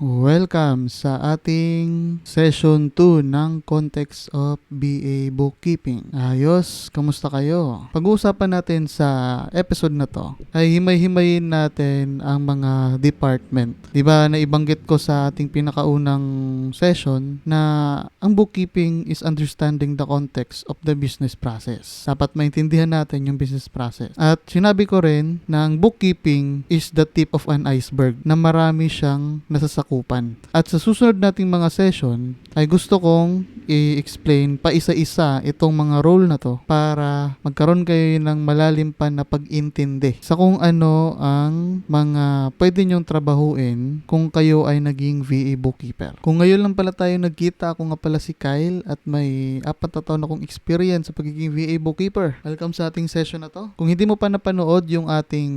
Welcome sa ating session 2 ng Context of BA Bookkeeping. Ayos, kamusta kayo? Pag-uusapan natin sa episode na to ay himay-himayin natin ang mga department. Diba, naibanggit ko sa ating pinakaunang session na ang bookkeeping is understanding the context of the business process. Dapat maintindihan natin yung business process. At sinabi ko rin na ang bookkeeping is the tip of an iceberg na marami siyang nasasakupan. At sa susunod nating mga session ay gusto kong i-explain pa isa-isa itong mga role na to para magkaroon kayo ng malalim pa na pag-intindi sa kung ano ang mga pwede nyong trabahuin kung kayo ay naging VA bookkeeper. Kung ngayon lang pala tayo nagkita, ako nga pala si Kyle at may 4 na taon akong experience sa pagiging VA bookkeeper. Welcome sa ating session na to. Kung hindi mo pa napanood yung ating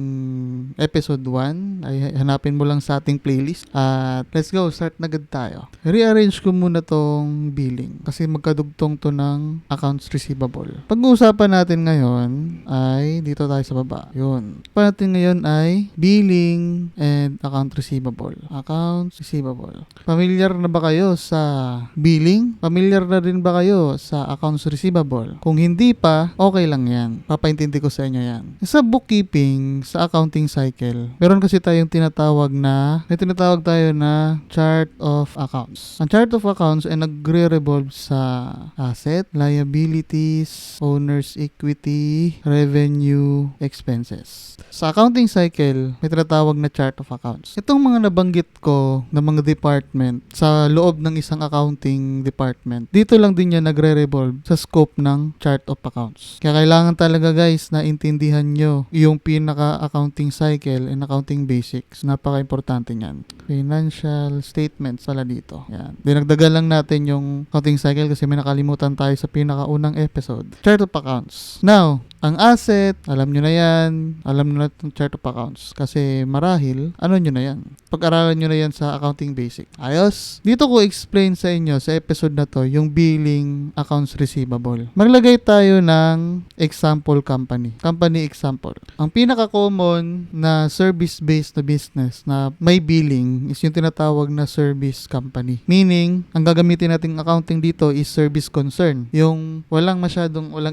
episode 1 ay hanapin mo lang sa ating playlist at let's go, start na agad tayo. Rearrange ko muna tong billing kasi magkadugtong to ng accounts receivable. Pag-uusapan natin ngayon ay dito tayo sa baba. Yun. Pag natin ngayon ay billing and account receivable. Accounts receivable. Familiar na ba kayo sa billing? Familiar na rin ba kayo sa accounts receivable? Kung hindi pa, okay lang yan. Papaintindi ko sa inyo yan. Sa bookkeeping, sa accounting cycle, meron kasi tayong tinatawag tayo na chart of accounts. Ang chart of accounts ay nagre-revolve sa asset, liabilities, owner's equity, revenue, expenses. Sa accounting cycle, may tinatawag na chart of accounts. Itong mga nabanggit ko na mga department sa loob ng isang accounting department, dito lang din yan nagre-revolve sa scope ng chart of accounts. Kaya kailangan talaga guys na intindihan nyo yung pinaka-accounting cycle and accounting basics. Napaka-importante niyan. Financial statements pala dito. Yan. Dinagdagan lang natin yung accounting cycle kasi may nakalimutan tayo sa pinakaunang episode. Chart of accounts. Now, ang asset, alam nyo na yan. Alam nyo na itong chart of accounts. Kasi marahil, ano nyo na yan. Pag-aralan nyo na yan sa accounting basic. Ayos? Dito ko explain sa inyo sa episode na to yung billing accounts receivable. Maglagay tayo ng example company. Company example. Ang pinaka-common na service-based na business na may billing is yung tinatawag na service company. Meaning, ang gagamitin nating accounting dito is service concern. Yung walang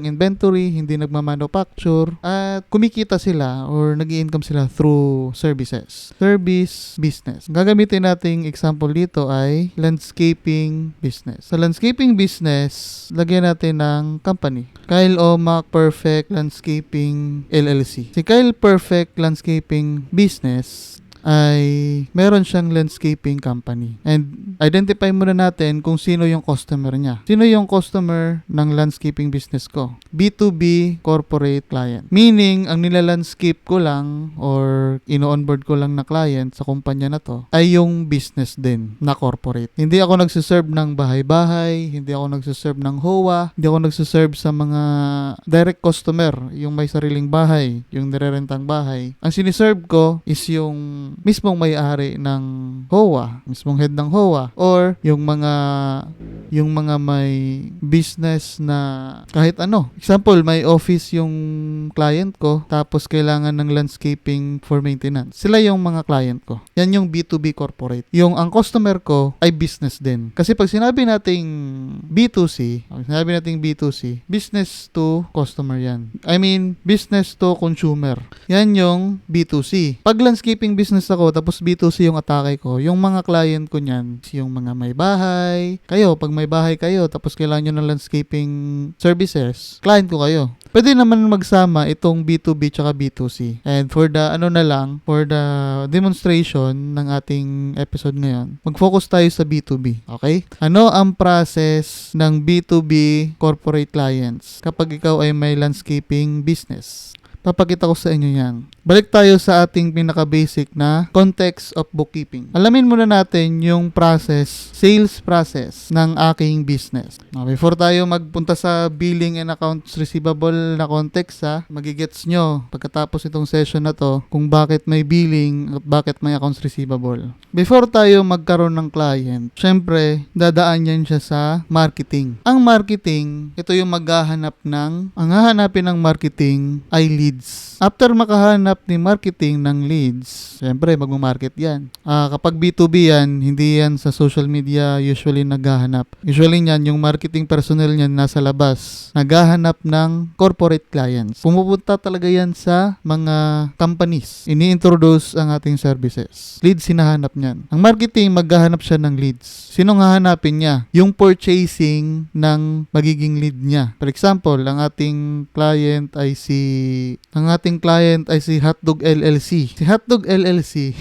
inventory, hindi nagmamanufacture, at kumikita sila or nag-i-income sila through services. Service business. Gagamitin nating example dito ay landscaping business. Sa landscaping business, lagyan natin ng company. Kyle Omak Perfect Landscaping LLC. Si Kyle Perfect Landscaping Business ay meron siyang landscaping company. And identify muna natin kung sino yung customer niya. Sino yung customer ng landscaping business ko? B2B corporate client. Meaning, ang nila-landscape ko lang or ino-onboard ko lang na client sa kumpanya na to ay yung business din na corporate. Hindi ako nagsiserve ng bahay-bahay, hindi ako nagsiserve ng HOA, hindi ako nagsiserve sa mga direct customer, yung may sariling bahay, yung nirerentang bahay. Ang siniserve ko is yung mismong may-ari ng HOA, mismong head ng HOA, or yung mga may business na kahit ano. Example, may office yung client ko, tapos kailangan ng landscaping for maintenance. Sila yung mga client ko. Yan yung B2B corporate. Yung ang customer ko ay business din. Kasi pag sinabi nating B2C, business to customer yan. I mean, business to consumer. Yan yung B2C. Pag landscaping business ako, tapos B2C yung atake ko, yung mga client ko niyan, yung mga may bahay, pag may bahay kayo, tapos kailangan nyo ng landscaping services, client ko kayo. Pwede naman magsama itong B2B tsaka B2C. And for the demonstration ng ating episode ngayon, mag-focus tayo sa B2B. Okay? Ano ang process ng B2B corporate clients kapag ikaw ay may landscaping business? Papakita ko sa inyo yan. Balik tayo sa ating pinaka-basic na context of bookkeeping. Alamin muna natin yung sales process ng aking business. Now, before tayo magpunta sa billing and accounts receivable na context, magigets nyo pagkatapos itong session na to kung bakit may billing at bakit may accounts receivable. Before tayo magkaroon ng client, syempre, dadaan yan siya sa marketing. Ang marketing, ito yung ang hahanapin ng marketing ay leads. After makahanap paghahanap ni marketing ng leads, syempre magmamarket yan. Kapag B2B yan, hindi yan sa social media usually naghahanap. Usually yan, yung marketing personnel niyan nasa labas, naghahanap ng corporate clients. Pumupunta talaga yan sa mga companies. Ini-introduce ang ating services. Leads hinahanap niyan. Ang marketing, maghahanap siya ng leads. Sinong hahanapin niya? Yung purchasing ng magiging lead niya. For example, ang ating client ay si Hotdog LLC. Si Hotdog LLC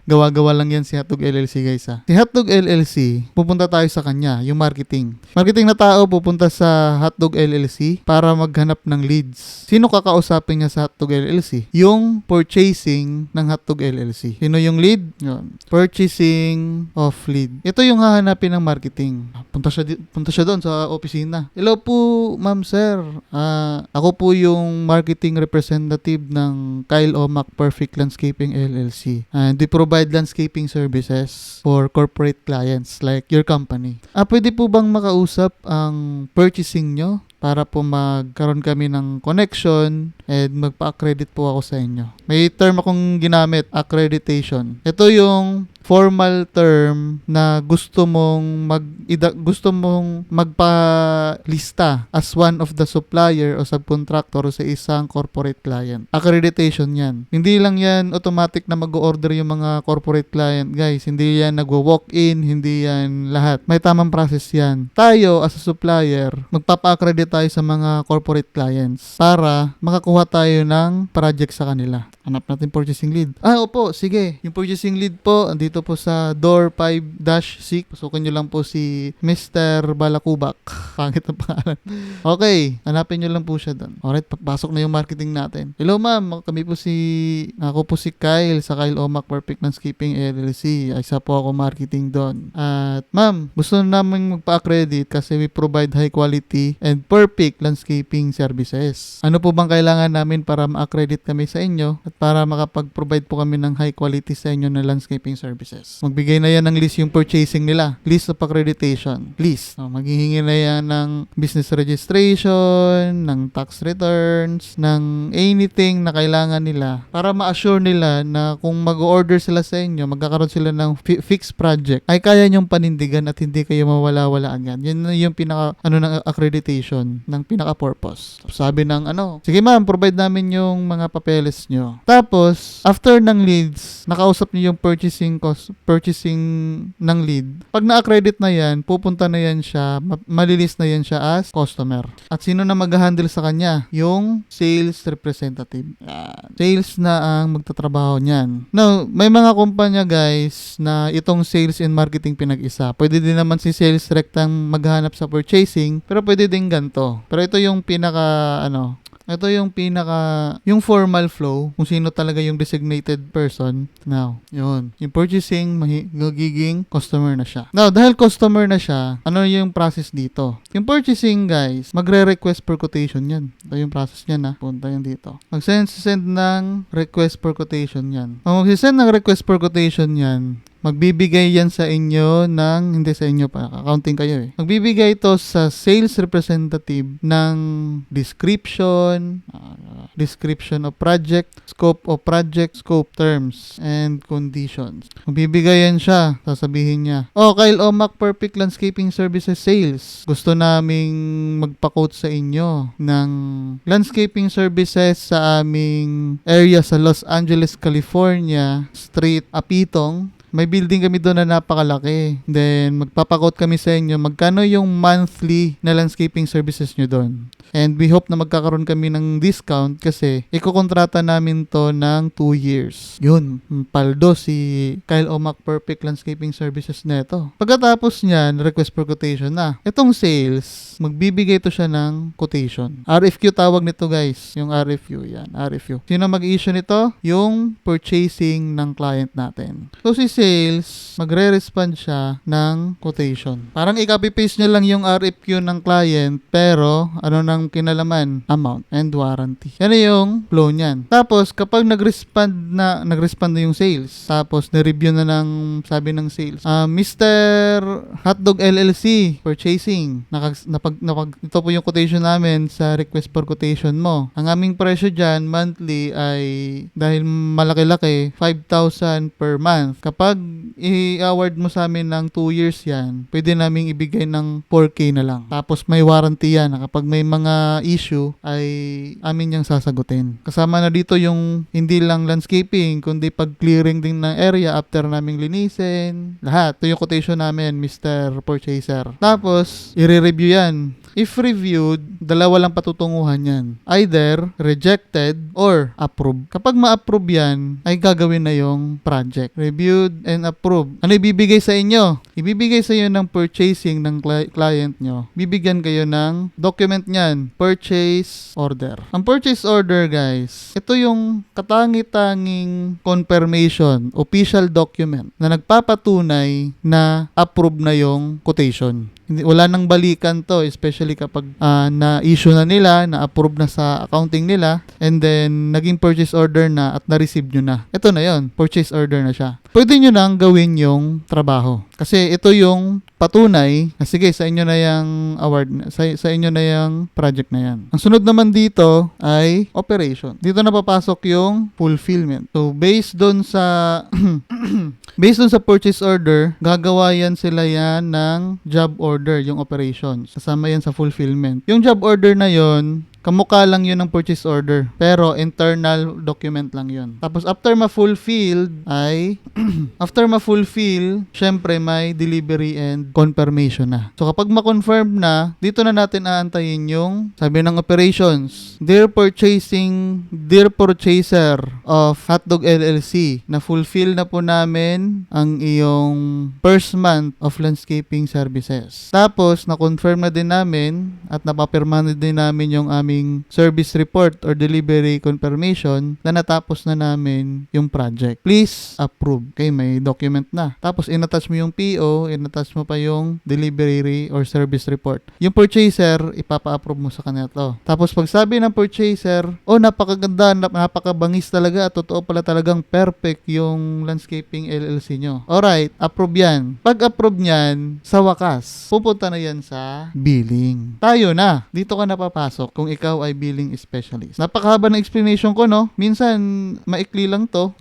gawa-gawa lang yan si Hotdog LLC guys ha. Si Hotdog LLC, pupunta tayo sa kanya, yung marketing. Marketing na tao pupunta sa Hotdog LLC para maghanap ng leads. Sino kakausapin niya sa Hotdog LLC? Yung purchasing ng Hotdog LLC. Sino yung lead? Yun. Purchasing of lead. Ito yung hahanapin ng marketing. Punta siya doon sa opisina. Hello po, ma'am sir. Ako po yung marketing representative ng Kyle Omak Perfect Landscaping LLC. And we provide landscaping services for corporate clients like your company. Pwede po bang makausap ang purchasing nyo para po magkaroon kami ng connection and magpa-accredit po ako sa inyo. May term akong ginamit, accreditation. Ito yung formal term na gusto mong magpalista as one of the supplier o subcontractor sa isang corporate client. Accreditation yan. Hindi lang yan automatic na mag-order yung mga corporate client, guys. Hindi yan nagwo-walk-in, hindi yan lahat. May tamang process yan. Tayo as a supplier, magpapa-accredit tayo sa mga corporate clients para makakuha tayo ng project sa kanila. Hanap natin purchasing lead. Opo, sige. Yung purchasing lead po, andito po sa door 5-6. Pasukin nyo lang po si Mr. Balakubak. Pangit ang pangalan. Okay, hanapin nyo lang po siya doon. Alright, pasok na yung marketing natin. Hello ma'am, ako po si Kyle sa Kyle Omak Perfect Landscaping LLC. Isa po ako marketing doon. At ma'am, gusto namin magpa-accredit kasi we provide high quality and perfect landscaping services. Ano po bang kailangan namin para ma-accredit kami sa inyo at para makapag-provide po kami ng high quality sa inyo na landscaping services? Magbigay na yan ng list yung purchasing nila. List of accreditation. List. Maghihingi na yan ng business registration, ng tax returns, ng anything na kailangan nila para ma-assure nila na kung mag-order sila sa inyo, magkakaroon sila ng fixed project, ay kaya nyong panindigan at hindi kayo mawala-wala agad. Yun na yung pinaka, ng accreditation, ng pinaka-purpose. Sabi ng sige ma'am, provide namin yung mga papeles nyo. Tapos, after ng leads, nakausap nyo yung purchasing ng lead. Pag na-accredit na yan, pupunta na yan siya, malilist na yan siya as customer. At sino na mag-handle sa kanya? Yung sales representative. Sales na ang magtatrabaho niyan. Now, may mga kumpanya guys na itong sales and marketing pinag-isa. Pwede din naman si sales rec ang maghanap sa purchasing, pero pwede din ganito. Pero ito yung yung formal flow, kung sino talaga yung designated person. Now, yun. Yung purchasing, magiging customer na siya. Now, dahil customer na siya, ano yung process dito? Yung purchasing, guys, magre-request per quotation yan. Ito yung process niya na. Punta yan dito. Mag-send ng request per quotation yan. Kung mag-send ng request per quotation yan, magbibigay yan sa inyo hindi sa inyo pa, accounting kayo Magbibigay ito sa sales representative ng description of project, scope terms, and conditions. Magbibigay yan siya, sasabihin niya, Kyle Omak Perfect Landscaping Services Sales. Gusto naming magpa-quote sa inyo ng landscaping services sa aming area sa Los Angeles, California, Street Apitong. May building kami doon na napakalaki. Then, magpapakot kami sa inyo magkano yung monthly na landscaping services nyo doon. And we hope na magkakaroon kami ng discount kasi ikokontrata namin to ng 2 years. Yun, paldo si Kyle Omak Perfect Landscaping Services neto. Pagkatapos niyan, request for quotation na. Itong sales, magbibigay to siya ng quotation. RFQ tawag nito guys. Yung RFQ, yan. RFQ. Sino mag-issue nito? Yung purchasing ng client natin. So si sales, magre-respond siya ng quotation. Parang i-copy-paste nyo lang yung RFQ ng client, pero ano nang kinalaman? Amount and warranty. Yan yung flow niyan. Tapos, kapag nag-respond na yung sales, tapos na-review na ng sabi ng sales, Mr. Hotdog LLC, purchasing, ito po yung quotation namin sa request for quotation mo. Ang aming presyo dyan, monthly, ay dahil malaki-laki, 5,000 per month. Kapag i-award mo sa amin ng 2 years yan, pwede naming ibigay ng 4K na lang. Tapos may warranty yan. Kapag may mga issue, ay amin yung sasagutin. Kasama na dito yung hindi lang landscaping, kundi pag-clearing din ng area after naming linisin. Lahat. Ito yung quotation namin, Mr. Purchaser. Tapos, i-review yan. If reviewed, dalawa lang patutunguhan yan. Either rejected or approved. Kapag ma-approve yan, ay gagawin na yung project. Reviewed and approved. Ano ibibigay sa inyo? Ibibigay sa inyo ng purchasing ng client nyo. Bibigyan kayo ng document niyan. Purchase order. Ang purchase order, guys, ito yung katangi-tanging confirmation, official document na nagpapatunay na approve na yung quotation. Wala nang balikan to, especially kapag na-issue na nila, na-approve na sa accounting nila, and then naging purchase order na at na-receive nyo na. Ito na yon, purchase order na siya. Pwede nyo nang gawin yung trabaho. Kasi ito yung patunay na sige, sa inyo na yung award, sa inyo na yung project na yan. Ang sunod naman dito ay operation. Dito na papasok yung fulfillment. So, based doon sa purchase order, gagawa yan sila yan ng job order, yung operations. Kasama yan sa fulfillment. Yung job order na yon, kamukha lang yun ng purchase order. Pero internal document lang yun. Tapos after ma-fulfilled ay syempre may delivery and confirmation na. So kapag ma-confirm na, dito na natin aantayin yung sabi ng operations. Dear purchaser of Hotdog LLC, na fulfill na po namin ang iyong first month of landscaping services. Tapos na-confirm na din namin at napapirma na din namin yung aming service report or delivery confirmation na natapos na namin yung project. Please approve. Okay, may document na. Tapos inattach mo yung PO, inattach mo pa yung delivery or service report. Yung purchaser, ipapa-approve mo sa kanya to. Tapos pag sabi ng purchaser, napakaganda, napakabangis talaga, totoo pala talagang perfect yung landscaping LLC nyo. Alright, approve yan. Pag approve niyan, sa wakas, pupunta na yan sa billing. Tayo na. Dito ka napapasok kung ikaw ay billing specialist. Napakahaba ng explanation ko, no? Minsan, maikli lang to.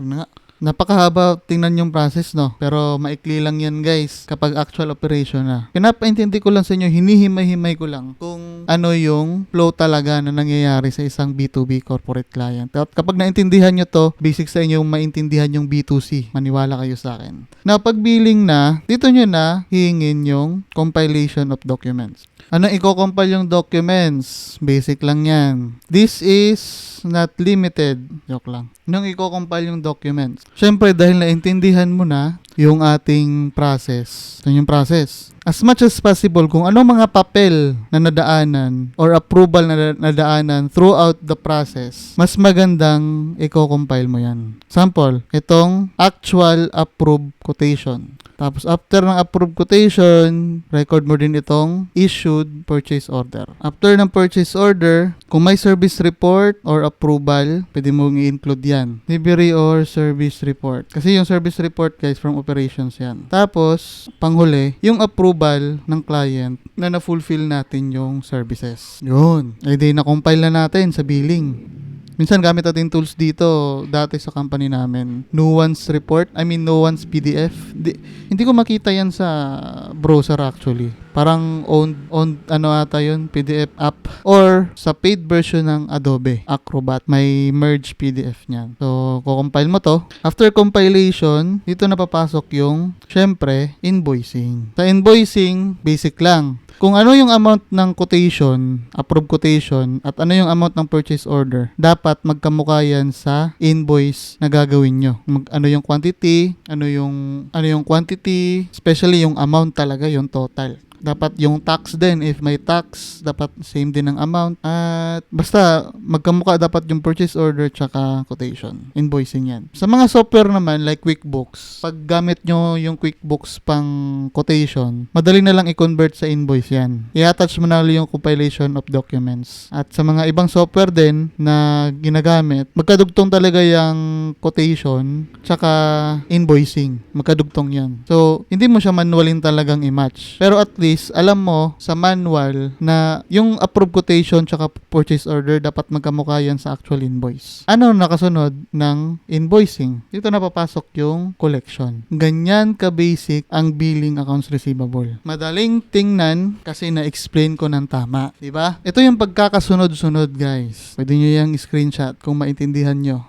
Napakahaba tingnan yung process, no? Pero maikli lang yan, guys, kapag actual operation na. Pinapaintindi ko lang sa inyo, hinihimay-himay ko lang kung ano yung flow talaga na nangyayari sa isang B2B corporate client. At kapag naintindihan nyo to, basic sa inyo maintindihan yung B2C. Maniwala kayo sa akin. Na pag billing na, dito nyo na hihingin yung compilation of documents. Ano i-compile yung documents? Basic lang yan. This is not limited. Joke lang. Nung i-compile yung documents. Siyempre, dahil naintindihan mo na yung ating process. Ito yung process. As much as possible, kung anong mga papel na nadaanan or approval na nadaanan throughout the process, mas magandang i-compile mo yan. Sample, itong actual approved quotation. Tapos after ng approved quotation, record mo din itong issued purchase order. After ng purchase order, kung may service report or approval, pwede mong i-include yan. Delivery or service report. Kasi yung service report, guys, from operations yan. Tapos, panghuli, yung approval ng client na na-fulfill natin yung services. Yun. Eh di na-compile na natin sa billing. Minsan gamit natin tools dito dati sa company namin. Nuance report, Nuance PDF. Hindi ko makita yan sa browser actually. Parang owned ata yun, PDF app. Or sa paid version ng Adobe Acrobat, may merge PDF niyan. So, kukompile mo to. After compilation, dito na papasok yung, syempre, invoicing. Sa invoicing, basic lang. Kung ano yung amount ng quotation, approved quotation, at ano yung amount ng purchase order, dapat magkamukha yan sa invoice na gagawin nyo. Ano yung quantity, ano yung quantity, especially yung amount talaga, yung total. Dapat yung tax din, if may tax, dapat same din ang amount. At basta magkamukha dapat yung purchase order tsaka quotation. Invoicing yan. Sa mga software naman like QuickBooks, pag gamit nyo yung QuickBooks pang quotation, madali na lang i-convert sa invoice yan. I-attach mo na lang yung compilation of documents. At sa mga ibang software din na ginagamit, magkadugtong talaga yung quotation tsaka invoicing. Magkadugtong yan. So, hindi mo siya manualin talagang i-match. Pero at least, alam mo sa manual na yung approved quotation tsaka purchase order dapat magkamukha yan sa actual invoice. Ano nakasunod ng invoicing? Dito na papasok yung collection. Ganyan ka-basic ang billing accounts receivable. Madaling tingnan kasi na-explain ko ng tama. Diba? Ito yung pagkakasunod-sunod, guys. Pwede nyo yung screenshot kung maintindihan nyo.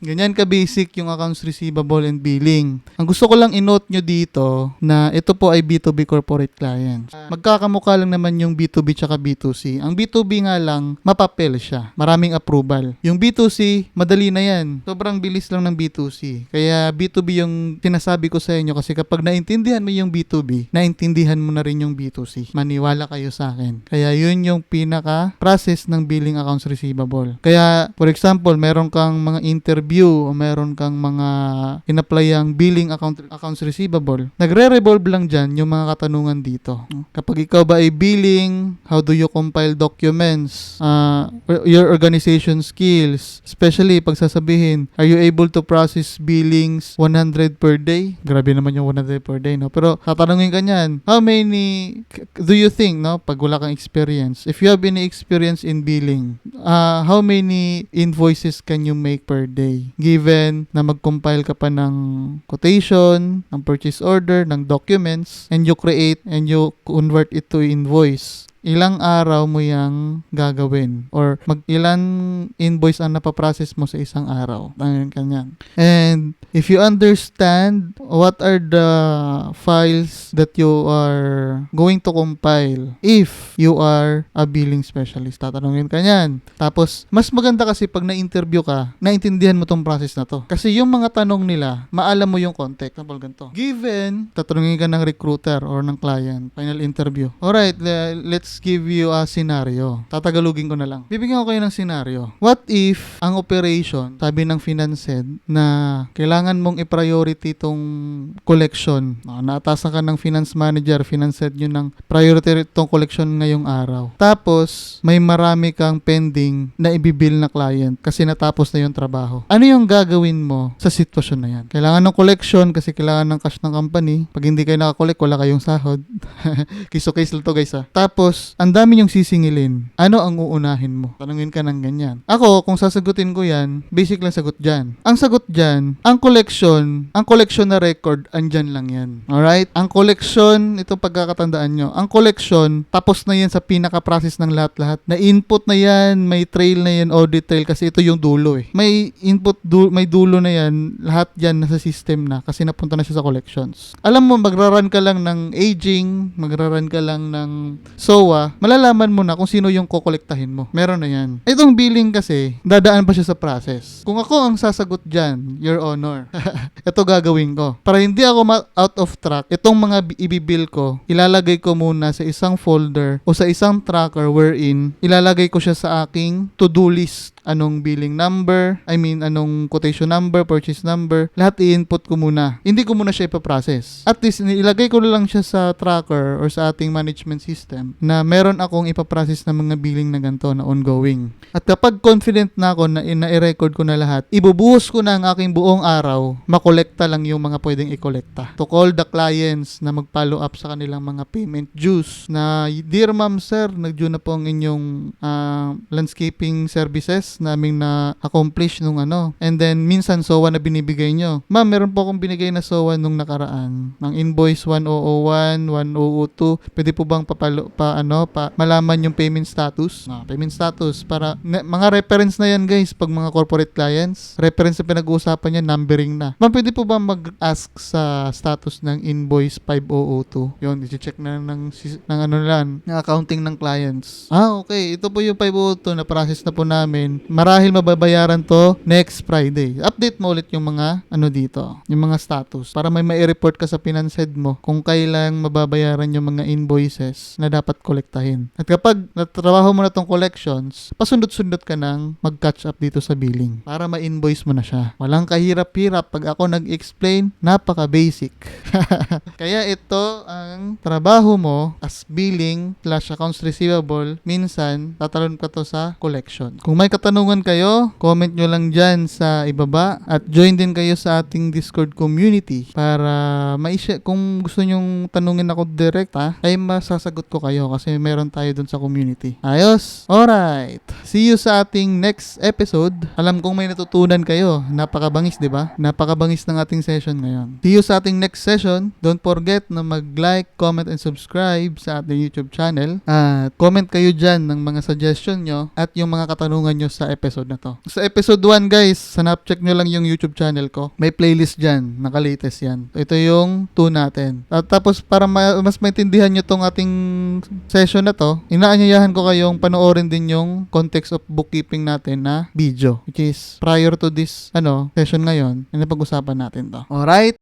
Ganyan ka-basic yung accounts receivable and billing. Ang gusto ko lang i-note nyo dito na ito po ay B2B corporate clients. Magkakamukha lang naman yung B2B tsaka B2C. Ang B2B nga lang, mapapel siya. Maraming approval. Yung B2C, madali na yan. Sobrang bilis lang ng B2C. Kaya B2B yung tinasabi ko sa inyo kasi kapag naintindihan mo yung B2B, naintindihan mo na rin yung B2C. Maniwala kayo sa akin. Kaya yun yung pinaka-process ng billing accounts receivable. Kaya, for example, meron kang mga interview o meron kang mga in-applyang billing accounts receivable, nagre-revolve lang dyan yung mga katanungan dito. Kapag ikaw ba ay billing, how do you compile documents, your organization skills, especially pag sasabihin, are you able to process billings 100 per day? Grabe naman yung 100 per day, no? Pero tatanungin ka niyan, how many do you think, no? Pag wala kang experience, if you have any experience in billing, how many invoices can you make per day? Given na mag-compile ka pa ng quotation, ng purchase order, ng documents, and you create and you convert it to invoice. Ilang araw mo yang gagawin or ilan invoice ang napaprocess mo sa isang araw. Ganyan. And if you understand what are the files that you are going to compile if you are a billing specialist, tatanungin ka niyan. Tapos, mas maganda kasi pag na-interview ka, naintindihan mo tong process na to. Kasi yung mga tanong nila, maalam mo yung context. Example, ganito. Given, tatanungin ka ng recruiter or ng client, final interview. Alright, let's give you a scenario. Tatagalugin ko na lang. Bibigyan ko kayo ng scenario. What if ang operation, sabi ng finance head, na kailangan mong i-priority itong collection. Naatasan ka ng finance manager, finance head nyo ng priority itong collection ngayong araw. Tapos, may marami kang pending na ibibill na client kasi natapos na yung trabaho. Ano yung gagawin mo sa sitwasyon na yan? Kailangan ng collection kasi kailangan ng cash ng company. Pag hindi kayo nakakollect, wala kayong sahod. Case-to-case lang to, guys, ha. Tapos, ang dami yung sisingilin. Ano ang uunahin mo? Tanungin ka ng ganyan. Ako, kung sasagutin ko yan, basic lang sagot dyan. Ang sagot dyan, ang collection na record, andyan lang yan. Alright? Ang collection, ito pagkakatandaan nyo, ang collection, tapos na yan sa pinaka-process ng lahat-lahat. Na input na yan, may trail na yan, audit trail, kasi ito yung dulo eh. May input, may dulo na yan, lahat yan nasa system na, kasi napunta na siya sa collections. Alam mo, magraran ka lang ng aging, magraran ka lang ng SOA, malalaman mo na kung sino yung kokolektahin mo. Meron na yan. Itong billing kasi, dadaan pa siya sa process. Kung ako ang sasagot dyan, Your Honor, ito gagawin ko. Para hindi ako out of track, itong mga ibibill ko, ilalagay ko muna sa isang folder o sa isang tracker wherein ilalagay ko siya sa aking to-do list. Anong billing number, anong quotation number, purchase number, lahat i-input ko muna. Hindi ko muna siya ipaprocess. At least, ilagay ko lang siya sa tracker or sa ating management system na meron akong ipaprocess na mga billing na ganito na ongoing. At kapag confident na ako na i-record ko na lahat, ibubuhos ko na ang aking buong araw, makolekta lang yung mga pwedeng i-kolekta. To call the clients na mag-follow up sa kanilang mga payment dues na, dear ma'am, sir, nag-due na po ang inyong landscaping services naming na-accomplish nung ano. And then, minsan, SOA na binibigay nyo. Ma'am, meron po akong binigay na SOA nung nakaraan. Ng invoice 1001, 1002. Pwede po bang malaman yung payment status? Payment status. Para, mga reference na yan, guys, pag mga corporate clients. Reference na pinag-uusapan yan, numbering na. Ma'am, pwede po ba mag-ask sa status ng invoice 5002? Yun, i-check na ng accounting ng clients. Okay. Ito po yung 502 na process na po namin. marahil mababayaran to next Friday. Update mo ulit yung mga dito, yung mga status para may mai-report ka sa Finanshead mo kung kailang mababayaran yung mga invoices na dapat kolektahin. At kapag natrabaho mo na tong collections, pasundot-sundot ka nang mag-catch up dito sa billing para ma-invoice mo na siya. Walang kahirap-hirap. Pag ako nag-explain, napaka-basic. Kaya ito ang trabaho mo as billing / accounts receivable. Minsan, tatalon ka to sa collection. Kung may katanungan kayo, comment nyo lang dyan sa ibaba at join din kayo sa ating Discord community para kung gusto nyong tanungin ako direct ay masasagot ko kayo kasi meron tayo dun sa community. Ayos? Alright. See you sa ating next episode. Alam kong may natutunan kayo. Napakabangis, di ba? Napakabangis ng ating session ngayon. See you sa ating next session. Don't forget na mag-like, comment, and subscribe sa ating YouTube channel. At comment kayo dyan ng mga suggestion nyo at yung mga katanungan nyo sa episode na to. Sa episode 1 guys, sanap-check nyo lang yung YouTube channel ko. May playlist dyan. Naka-latest yan. Ito yung 2 natin. At tapos para mas maintindihan nyo tong ating session na to, inaanyayahan ko kayong panoorin din yung context of bookkeeping natin na video. Which is prior to this session ngayon, napag-usapan natin to. Alright?